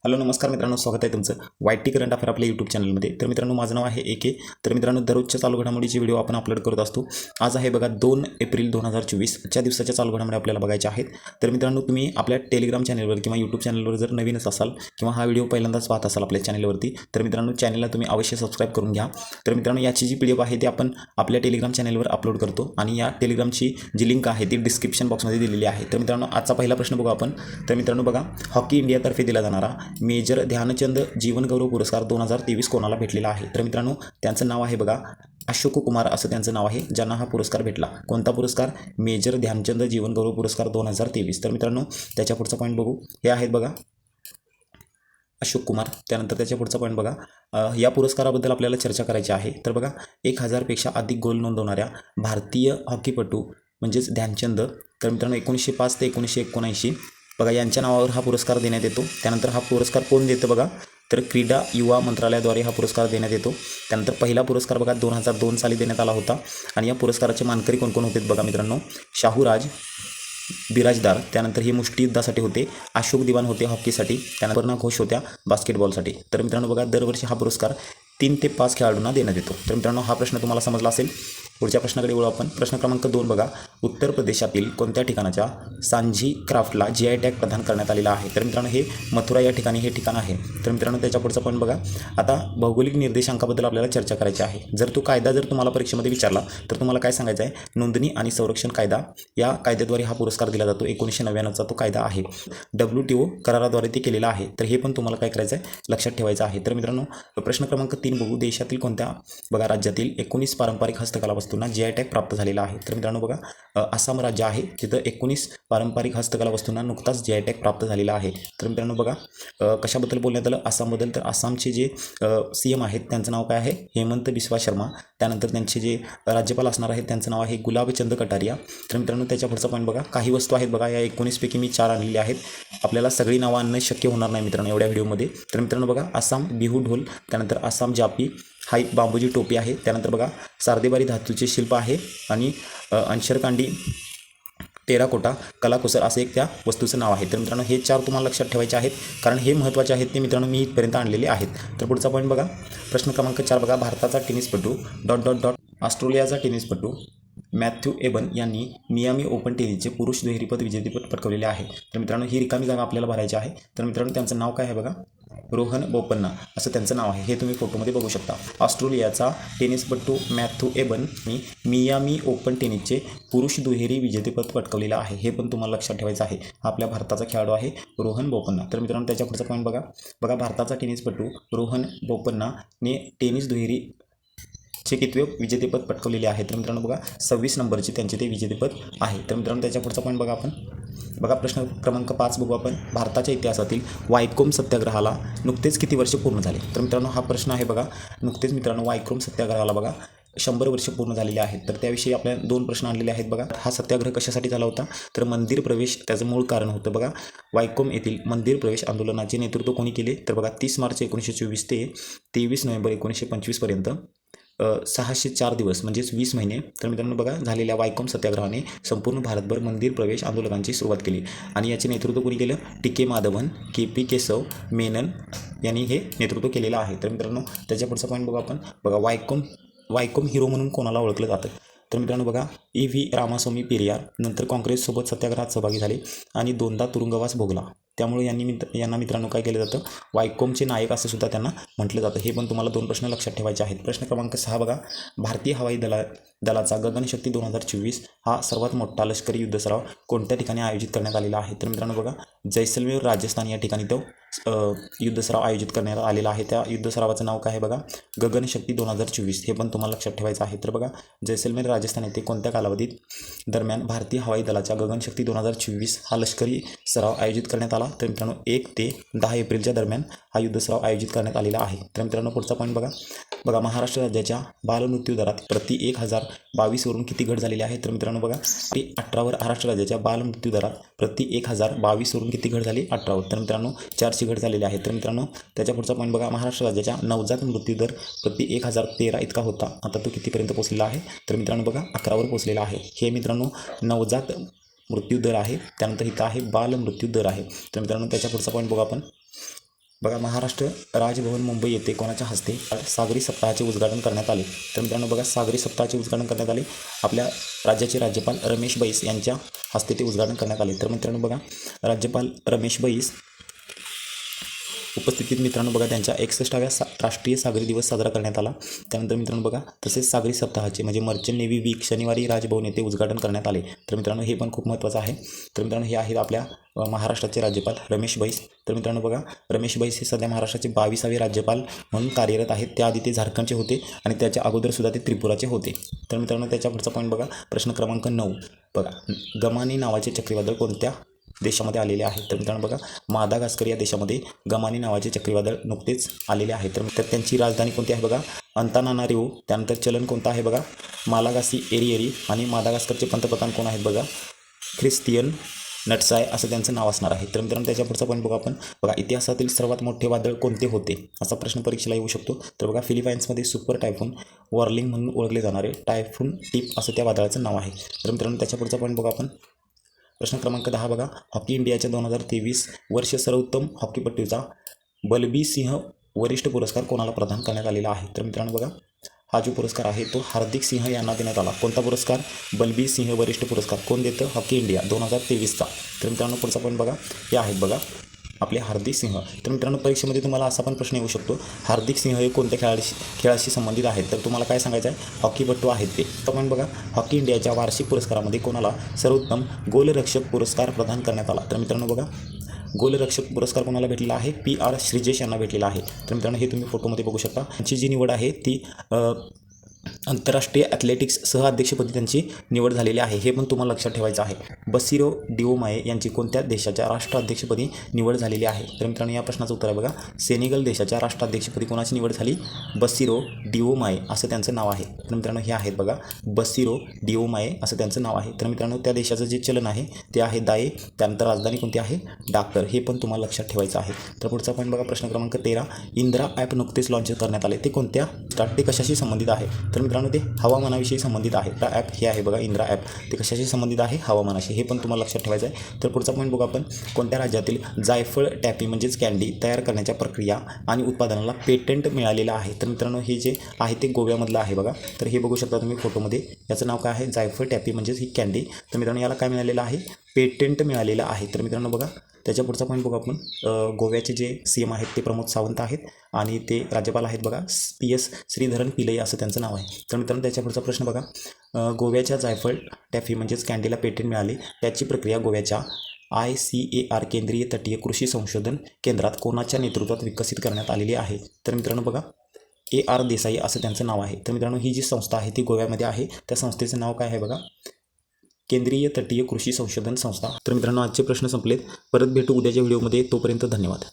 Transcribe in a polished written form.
Hello नमस्कार मित्रांनो, स्वागत आहे तुमचं वायटी करंट अफेअर आपल्या यूट्यूब चॅनलमध्ये. तर मित्रांनो, माझं नाव आहे AK. तर मित्रांनो, दररोजच्या चालू घडामोडीचे व्हिडिओ आपण अपलोड करत असतो. आज आहे बघा 2 एप्रिल 2024. आजच्या दिवसाच्या चालू घडामोडी आपल्याला बघायच्या आहेत. तर मित्रांनो, तुम्ही आपल्या टेलिग्राम चॅनलवर किंवा यूट्यूब चॅनलवर जर नवीनच असाल किंवा हा व्हिडिओ पहिल्यांदाच पाहत असाल आपल्या चॅनलवरती, तर मित्रांनो चॅनलला तुम्ही अवश्य सबस्क्राईब करून घ्या. तर मित्रांनो, याची जी PDF आहे ती आपण आपल्या टेलिग्राम चॅनलवर अपलोड करतो आणि या टेलिग्रामची जी लिंक आहे ती डिस्क्रिप्शन बॉक्समध्ये दिलेली आहे. तर मित्रांनो, आजचा पहिला प्रश्न बघू आपण. तर मित्रांनो बघा, हॉकी इंडियातर्फे दिला जाणारा मेजर ध्यानचंद जीवनगौरव पुरस्कार 2023 कोणाला भेटलेला आहे? तर मित्रांनो, त्यांचं नाव आहे बघा अशोक कुमार, असं त्यांचं नाव आहे, ज्यांना हा पुरस्कार भेटला. कोणता पुरस्कार? मेजर ध्यानचंद जीवनगौरव पुरस्कार 2023. तर मित्रांनो, त्याच्या पुढचा पॉईंट बघू. हे आहेत बघा अशोक कुमार. त्यानंतर त्याच्या पुढचा पॉईंट बघा, या पुरस्काराबद्दल आपल्याला चर्चा करायची आहे. तर बघा, 1000पेक्षा अधिक गोल नोंदवणाऱ्या भारतीय हॉकीपटू म्हणजेच ध्यानचंद. तर मित्रांनो, 1905 ते 1979 बघा यांच्या नावावर हा पुरस्कार देण्यात येतो. त्यानंतर हा पुरस्कार कोण देतं बघा, तर क्रीडा युवा मंत्रालयाद्वारे हा पुरस्कार देण्यात येतो. त्यानंतर पहिला पुरस्कार बघा 2002 साली देण्यात आला होता. आणि या पुरस्काराचे मानकरी कोण कोण होते बघा मित्रांनो, शाहूराज बिराजदार, त्यानंतर हे मुष्टियुद्धासाठी होते. अशोक दिवान होते हॉकीसाठी. त्यानंतर ना घोष होत्या बास्केटबॉलसाठी. तर मित्रांनो बघा, दरवर्षी हा पुरस्कार 3 ते 5 खेळाडूंना देण्यात येतो. तर मित्रांनो, हा प्रश्न तुम्हाला समजला असेल. पुढच्या प्रश्नाकडे वळू आपण. प्रश्न क्रमांक 2 बघा, उत्तर प्रदेशातील कोणत्या ठिकाणाच्या सांझी क्राफ्टला GI टॅग प्रदान करण्यात आलेला आहे? तर मित्रांनो, हे मथुरा या ठिकाणी हे ठिकाण आहे. तर मित्रांनो, त्याच्या पुढचा पॉईंट बघा, आता भौगोलिक निर्देशांकाबद्दल आपल्याला चर्चा करायची आहे. जर तो कायदा जर तुम्हाला परीक्षेमध्ये विचारला तर तुम्हाला काय सांगायचं आहे? नोंदणी आणि संरक्षण कायदा, या कायद्याद्वारे हा पुरस्कार दिला जातो. 1999चा तो कायदा आहे. WTO कराराद्वारे ते केलेला आहे. तर हे पण तुम्हाला काय करायचं आहे? लक्षात ठेवायचं आहे. तर मित्रांनो, प्रश्न क्रमांक 3 बघू. देशातील कोणत्या बघा राज्यातील 19 पारंपरिक हस्तकला वस्तूंना GI टॅग प्राप्त झालेला आहे? तर मित्रांनो बघा, आसाम राज्य आहे, तिथं 19 पारंपरिक हस्तकला वस्तूंना नुकताच GI टॅग प्राप्त झालेला आहे. तर मित्रांनो बघा, कशाबद्दल बोलण्यात आलं आसामबद्दल? तर आसामचे जे CM आहेत त्यांचं नाव काय आहे? हेमंत बिस्वा शर्मा. त्यानंतर त्यांचे जे राज्यपाल असणार आहेत त्यांचं नाव आहे गुलाबचंद कटारिया. तर मित्रांनो, त्याच्या पुढचा पॉईंट बघा, काही वस्तू आहेत बघा, या 19 पैकी मी 4 आणलेली आहेत. आपल्याला सगळी नावं आणणं शक्य होणार नाही मित्रांनो एवढ्या व्हिडिओमध्ये. तर मित्रांनो बघा, आसाम बिहू ढोल, त्यानंतर आसाम जापी, हा एक बांबूची टोपी आहे. त्यानंतर बघा, सार्देबारी धातूचे शिल्प आहे आणि अंशरकांडी टेराकोटा कलाकुसर असं एक त्या वस्तूचं नाव आहे. तर मित्रांनो, हे 4 तुम्हाला लक्षात ठेवायचे आहेत, कारण हे महत्त्वाचे आहेत ते मित्रांनो मी इथपर्यंत आणलेले आहेत. तर पुढचा पॉईंट बघा, प्रश्न क्रमांक 4 बघा, भारताचा टेनिसपटू ... ऑस्ट्रेलियाचा टेनिसपटू मॅथ्यू एबन यांनी मियामी ओपन टेनिसचे पुरुष दुहेरीपद विजेतेपद पटकावलेले आहे. तर मित्रांनो, ही रिकामी जागा आपल्याला भरायची आहे. तर मित्रांनो, त्यांचं नाव काय आहे बघा, रोहन बोपन्ना असं त्यांचं नाव आहे. हे तुम्ही फोटोमध्ये बघू शकता. ऑस्ट्रेलियाचा टेनिसपटू मॅथ्यू एबननी मियामी ओपन टेनिसचे पुरुष दुहेरी विजेतेपद पटकावलेलं आहे. हे पण तुम्हाला लक्षात ठेवायचं आहे. हा आपल्या भारताचा खेळाडू आहे रोहन बोपन्ना. तर मित्रांनो, त्याच्या पुढचा पॉईंट बघा, भारताचा टेनिसपटू रोहन बोपन्नाने टेनिस दुहेरी चे कितवे विजेतेपद पटकवलेले आहे? तर मित्रांनो बघा, 26 नंबरचे त्यांचे ते विजेतेपद आहे. तर मित्रांनो, त्याच्या पुढचा पॉईंट बघा आपण. बघा, प्रश्न क्रमांक 5 बघू आपण. भारताच्या इतिहासातील वायकोम सत्याग्रहाला नुकतेच किती वर्ष पूर्ण झाले? तर मित्रांनो, हा प्रश्न आहे बघा, नुकतेच मित्रांनो वायकोम सत्याग्रहाला बघा 100 वर्ष पूर्ण झालेली आहेत. तर त्याविषयी आपल्या 2 प्रश्न आणलेले आहेत बघा. हा सत्याग्रह कशासाठी झाला होता? तर मंदिर प्रवेश त्याचं मूळ कारण होतं बघा. वायकोम येथील मंदिर प्रवेश आंदोलनाचे नेतृत्व कोणी केले? तर बघा, 30 मार्च 1924 ते 23 नोव्हेंबर 1925 पर्यंत 604 दिवस म्हणजेच 20 महिने. तर मित्रांनो बघा, झालेल्या वायकोम सत्याग्रहाने संपूर्ण भारतभर मंदिर प्रवेश आंदोलनाची सुरुवात केली आणि याचे नेतृत्व कोणी केलं? TK माधवन, KP केशव मेनन यांनी हे नेतृत्व केलेलं आहे. तर मित्रांनो, त्याच्या पुढचा पॉईंट बघू आपण. बघा, वायकोम हिरो म्हणून कोणाला ओळखलं जातं? तर मित्रांनो बघा, EV रामास्वामी पेरियार नंतर काँग्रेससोबत सत्याग्रहात सहभागी झाले आणि 2दा तुरुंगवास भोगला. त्यामुळे यांना मित्रांनो काय केलं जातं? वायकोमचे नायक असं सुद्धा त्यांना म्हटलं जातं. हे पण तुम्हाला 2 प्रश्न लक्षात ठेवायचे आहेत. प्रश्न क्रमांक 6 बघा, भारतीय हवाई दलाचा गगनशक्ती 2024 हा सर्वात मोठा लष्करी युद्ध सराव कोणत्या ठिकाणी आयोजित करण्यात आलेला आहे? तर मित्रांनो बघा, जैसलमेर राजस्थान या ठिकाणी तो युद्ध सराव आयोजित करण्यात आलेला आहे. त्या युद्ध सरावाचं नाव काय आहे बघा? गगनशक्ती 2024. हे पण तुम्हाला लक्षात ठेवायचं आहे. तर बघा, जैसलमेर राजस्थान येथे कोणत्या कालावधीत दरम्यान भारतीय हवाई दलाच्या गगनशक्ती 2024 हा लष्करी सराव आयोजित करण्यात आला? तर मित्रांनो, 1 ते 10 एप्रिलच्या दरम्यान हा युद्ध सराव आयोजित करण्यात आलेला आहे. तर मित्रांनो, पुढचा पॉईंट बघा, महाराष्ट्र राज्याच्या बालमृत्यू दरात प्रति 1022 वरून किती घट झालेली आहे? तर मित्रांनो बघा, 18वर महाराष्ट्र राज्याच्या बालमृत्यू दरात प्रति 1022 वरून किती घट झाली? 18वर. तर मित्रांनो, 4ची घट झालेली आहे. तर मित्रांनो, त्याच्या पुढचा पॉईंट बघा, महाराष्ट्र राज्याच्या नवजात मृत्यू दर प्रति 1013 इतका होता. आता तो कितीपर्यंत पोहोचलेला आहे? तर मित्रांनो बघा, 11वर पोहोचलेला आहे. हे मित्रांनो नवजात मृत्यू दर आहे. त्यानंतर इथं आहे बाल मृत्यू दर आहे. तर मित्रांनो, त्याच्या पुढचा पॉईंट बघा आपण. बघा, महाराष्ट्र राजभवन मुंबई येथे कोणाच्या हस्ते सागरी सप्ताहाचे उद्घाटन करण्यात आले? तर मित्रांनो बघा, सागरी सप्ताहाचे उद्घाटन करण्यात आले आपल्या राज्याचे राज्यपाल रमेश बैस यांच्या हस्ते ते उद्घाटन करण्यात आले. तर मित्रांनो बघा, राज्यपाल रमेश बैस उपस्थितीत मित्रांनो बघा त्यांच्या 61व्या राष्ट्रीय सागरी दिवस साजरा करण्यात आला. त्यानंतर मित्रांनो बघा, तसेच सागरी सप्ताहाचे म्हणजे मर्चंट नेव्ही वीक शनिवारी राजभवन येथे उद्घाटन करण्यात आले. तर मित्रांनो हे पण खूप महत्त्वाचं आहे. तर मित्रांनो हे आहेत आपल्या महाराष्ट्राचे राज्यपाल रमेश बैस. तर मित्रांनो बघा, रमेश बैस हे सध्या महाराष्ट्राचे 22वे राज्यपाल म्हणून कार्यरत आहेत. त्याआधी ते झारखंडचे होते आणि त्याच्या अगोदरसुद्धा ते त्रिपुराचे होते. तर मित्रांनो त्याच्या पुढचा पॉईंट बघा, प्रश्न क्रमांक 9 बघा, गमानी नावाचे चक्रीवादळ कोणत्या देशामध्ये आलेले आहे? तर मित्रांनो बघा, मादागास्कर या देशामध्ये गमानी नावाचे चक्रीवादळ नुकतेच आलेले आहे. तर त्यांची राजधानी कोणती आहे बघा, अंतानानारिवो. त्यानंतर चलन कोणतं आहे बघा, मालागासी एरिएरी. आणि मादागास्करचे पंतप्रधान कोण आहेत बघा, ख्रिस्तियन नटसाय असं त्यांचं नाव असणार आहे. तर मित्रांनो त्याच्या पुढचा पॉईंट बघा आपण, बघा इतिहासातील सर्वात मोठे वादळ कोणते होते असा प्रश्न परीक्षेला येऊ शकतो. तर बघा, फिलिपाईन्समध्ये सुपर टायफून वॉर्लिंग म्हणून ओळखले जाणारे टायफून टिप असं त्या वादळाचं नाव आहे. तर मित्रांनो त्याच्या पुढचा पॉईंट बघा आपण, प्रश्न क्रमांक 10 बघा, हॉकी इंडियाच्या 2023 वर्ष सर्वोत्तम हॉकीपटूचा बलबी सिंह वरिष्ठ पुरस्कार कोणाला प्रदान करण्यात आलेला आहे? तर मित्रांनो बघा, हा जो पुरस्कार आहे तो हार्दिक सिंह यांना देण्यात आला. कोणता पुरस्कार? बलबी सिंह वरिष्ठ पुरस्कार. कोण देतं? हॉकी इंडिया 2023चा. तर मित्रांनो पुढचा पॉईंट बघा, हे आहेत बघा आपले हार्दिक सिंह. तर मित्रांनो परीक्षेमध्ये तुम्हाला असा पण प्रश्न येऊ शकतो, हार्दिक सिंह हे कोणत्या खेळाशी संबंधित आहेत? तर तुम्हाला काय सांगायचं आहे? हॉकीपटू आहेत ते. तर पण बघा, हॉकी इंडियाच्या वार्षिक पुरस्कारामध्ये कोणाला सर्वोत्तम गोलरक्षक पुरस्कार प्रदान करण्यात आला? तर मित्रांनो बघा, गोलरक्षक पुरस्कार कोणाला भेटलेला आहे? PR श्रीजेश यांना भेटलेला आहे. तर मित्रांनो हे तुम्ही फोटोमध्ये बघू शकता. त्यांची जी निवड आहे ती आंतरराष्ट्रीय ॲथलेटिक्स सहअध्यक्षपदी त्यांची निवड झालेली आहे. हे पण तुम्हाला लक्षात ठेवायचं आहे. बसिरो डिओमाये यांची कोणत्या देशाच्या राष्ट्राध्यक्षपदी निवड झालेली आहे? तर मित्रांनो या प्रश्नाचं उत्तर आहे बघा, सेनेगल देशाच्या राष्ट्राध्यक्षपदी कोणाची निवड झाली? बसिरो डिओमाये असं त्यांचं नाव आहे. तर मित्रांनो हे आहेत बघा, बसिरो डिओमाये असं त्यांचं नाव आहे. तर मित्रांनो त्या देशाचं जे चलन आहे ते आहे दाये. त्यानंतर राजधानी कोणती आहे? डाकर. हे पण तुम्हाला लक्षात ठेवायचं आहे. तर पुढचा पॉईंट बघा, प्रश्न क्रमांक 13, इंद्रा ॲप नुकतेच लॉन्च करण्यात आले. ते कोणत्या ते कशाशी संबंधित आहे? तर मित्रांनो ते हवामानाविषयी संबंधित आहे. तर ॲप हे आहे बघा, इंद्रा ॲप. ते कशाशी संबंधित आहे? हवामानाशी. हे पण तुम्हाला लक्षात ठेवायचं आहे. तर पुढचा पॉईंट बघा आपण, कोणत्या राज्यातील जायफळ टॅफी म्हणजेच कॅन्डी तयार करण्याच्या प्रक्रिया आणि उत्पादनाला पेटंट मिळालेलं आहे? तर मित्रांनो हे जे आहे ते गोव्यामधलं आहे बघा. तर हे बघू शकता तुम्ही फोटोमध्ये. याचं नाव काय आहे? जायफळ टॅफी म्हणजेच ही कॅन्डी. तर मित्रांनो याला काय मिळालेलं आहे? पेटंट मिळालेलं आहे. तर मित्रांनो बघा, त्याच्या पुढचा पॉईंट बघू आपण, गोव्याचे जे CM आहेत ते प्रमोद सावंत आहेत आणि ते राज्यपाल आहेत बघा, PS श्रीधरन पिल्लई असं त्यांचं नाव आहे. तर मित्रांनो त्याच्या पुढचा प्रश्न बघा, गोव्याच्या जायफळ टॅफी म्हणजेच कॅन्डीला पेटंट मिळाले, त्याची प्रक्रिया गोव्याच्या ICAR केंद्रीय तटीय कृषी संशोधन केंद्रात कोणाच्या नेतृत्वात विकसित करण्यात आलेली आहे? तर मित्रांनो बघा, AR देसाई असं त्यांचं नाव आहे. तर मित्रांनो ही जी संस्था आहे ती गोव्यामध्ये आहे. त्या संस्थेचं नाव काय आहे बघा, केंद्रीय तटीय कृषी संशोधन संस्था. तर मित्रांनो आजचे प्रश्न संपलेत. परत भेटू उद्याच्या व्हिडिओमध्ये. तोपर्यंत धन्यवाद.